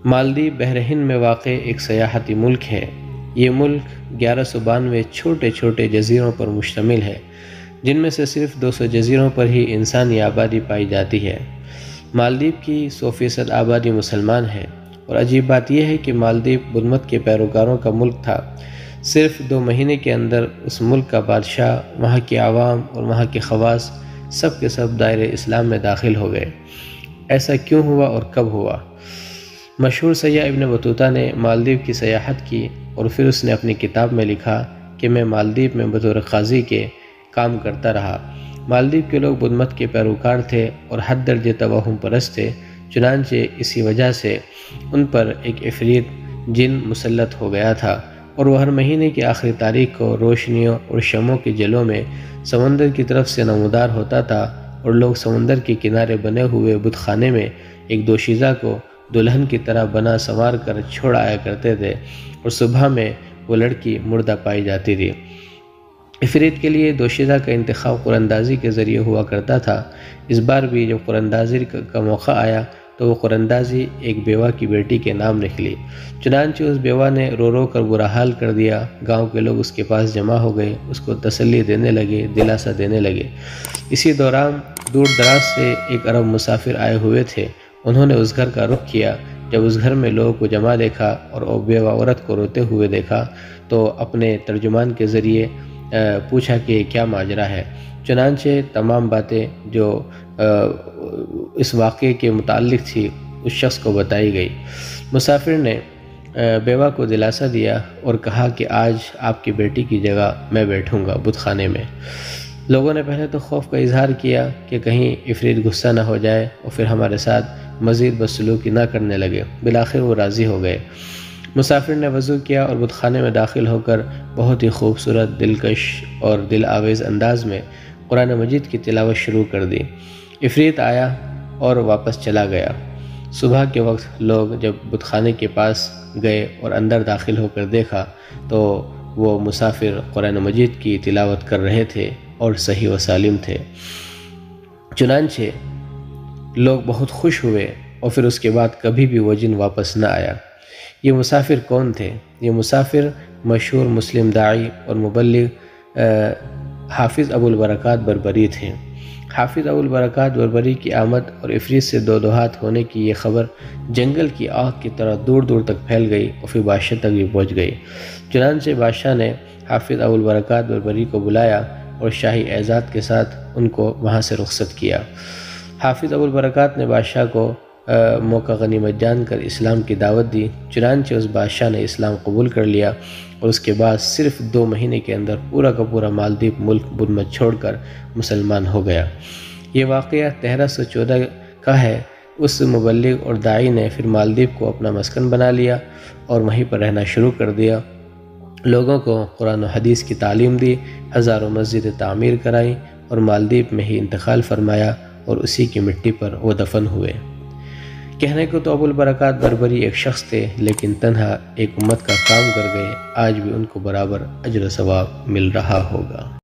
مالدیپ بحر ہند میں واقع ایک سیاحتی ملک ہے۔ یہ ملک 1192 چھوٹے چھوٹے جزیروں پر مشتمل ہے، جن میں سے صرف 200 جزیروں پر ہی انسانی آبادی پائی جاتی ہے۔ مالدیپ کی 100% آبادی مسلمان ہے، اور عجیب بات یہ ہے کہ مالدیپ بدھ مت کے پیروکاروں کا ملک تھا۔ صرف 2 مہینے کے اندر اس ملک کا بادشاہ، وہاں کی عوام اور وہاں کے خواص سب کے سب دائرۂ اسلام میں داخل ہو گئے۔ ایسا کیوں ہوا اور کب ہوا؟ مشہور سیاح ابن بطوطہ نے مالدیپ کی سیاحت کی، اور پھر اس نے اپنی کتاب میں لکھا کہ میں مالدیپ میں بطور قاضی کے کام کرتا رہا۔ مالدیپ کے لوگ بدھ مت کے پیروکار تھے اور حد درجے توہم پرست تھے، چنانچہ اسی وجہ سے ان پر ایک عفریت جن مسلط ہو گیا تھا، اور وہ ہر مہینے کی آخری تاریخ کو روشنیوں اور شمعوں کے جلوں میں سمندر کی طرف سے نمودار ہوتا تھا، اور لوگ سمندر کے کنارے بنے ہوئے بت خانے میں ایک دوشیزہ کو دلہن کی طرح بنا سنوار کر چھوڑ آیا کرتے تھے، اور صبح میں وہ لڑکی مردہ پائی جاتی تھی۔ عفریت کے لیے دوشیزہ کا انتخاب قرآن اندازی کے ذریعے ہوا کرتا تھا۔ اس بار بھی جب قرآن اندازی کا موقع آیا تو وہ قرآن اندازی ایک بیوہ کی بیٹی کے نام نکلی۔ چنانچہ اس بیوہ نے رو رو کر برا حال کر دیا۔ گاؤں کے لوگ اس کے پاس جمع ہو گئے، اس کو تسلی دینے لگے، دلاسا دینے لگے۔ اسی دوران دور دراز سے ایک عرب مسافر آئے ہوئے تھے۔ انہوں نے اس گھر کا رخ کیا۔ جب اس گھر میں لوگوں کو جمع دیکھا اور بیوہ عورت کو روتے ہوئے دیکھا تو اپنے ترجمان کے ذریعے پوچھا کہ کیا ماجرا ہے۔ چنانچہ تمام باتیں جو اس واقعے کے متعلق تھی اس شخص کو بتائی گئی۔ مسافر نے بیوہ کو دلاسا دیا اور کہا کہ آج آپ کی بیٹی کی جگہ میں بیٹھوں گا بت خانے میں۔ لوگوں نے پہلے تو خوف کا اظہار کیا کہ کہیں عفریت غصہ نہ ہو جائے اور پھر ہمارے ساتھ مزید بدسلوکی نہ کرنے لگے۔ بالآخر وہ راضی ہو گئے۔ مسافر نے وضو کیا اور بت خانے میں داخل ہو کر بہت ہی خوبصورت، دلکش اور دل آویز انداز میں قرآن مجید کی تلاوت شروع کر دی۔ عفریت آیا اور واپس چلا گیا۔ صبح کے وقت لوگ جب بت خانے کے پاس گئے اور اندر داخل ہو کر دیکھا تو وہ مسافر قرآن مجید کی تلاوت کر رہے تھے اور صحیح و سالم تھے۔ چنانچہ لوگ بہت خوش ہوئے اور پھر اس کے بعد کبھی بھی وہ جن واپس نہ آیا۔ یہ مسافر کون تھے؟ یہ مسافر مشہور مسلم داعی اور مبلغ حافظ ابو البرکات بربری تھے۔ حافظ ابو البرکات بربری کی آمد اور عفریت سے دو ہاتھ ہونے کی یہ خبر جنگل کی آگ کی طرح دور دور تک پھیل گئی اور پھر بادشاہ تک بھی پہنچ گئی۔ چنانچہ بادشاہ نے حافظ ابو البرکات بربری کو بلایا اور شاہی اعزاز کے ساتھ ان کو وہاں سے رخصت کیا۔ حافظ ابو البرکات نے بادشاہ کو موقع غنیمت جان کر اسلام کی دعوت دی۔ چنانچہ اس بادشاہ نے اسلام قبول کر لیا اور اس کے بعد صرف 2 مہینے کے اندر پورا کا پورا مالدیپ ملک بدھ مت چھوڑ کر مسلمان ہو گیا۔ یہ واقعہ 1314 کا ہے۔ اس مبلغ اور داعی نے پھر مالدیپ کو اپنا مسکن بنا لیا اور وہیں پر رہنا شروع کر دیا۔ لوگوں کو قرآن و حدیث کی تعلیم دی، ہزاروں مسجدیں تعمیر کرائیں اور مالدیپ میں ہی انتقال فرمایا اور اسی کی مٹی پر وہ دفن ہوئے۔ کہنے کو تو ابو البرکات بربری ایک شخص تھے، لیکن تنہا ایک امت کا کام کر گئے۔ آج بھی ان کو برابر اجر و ثواب مل رہا ہوگا۔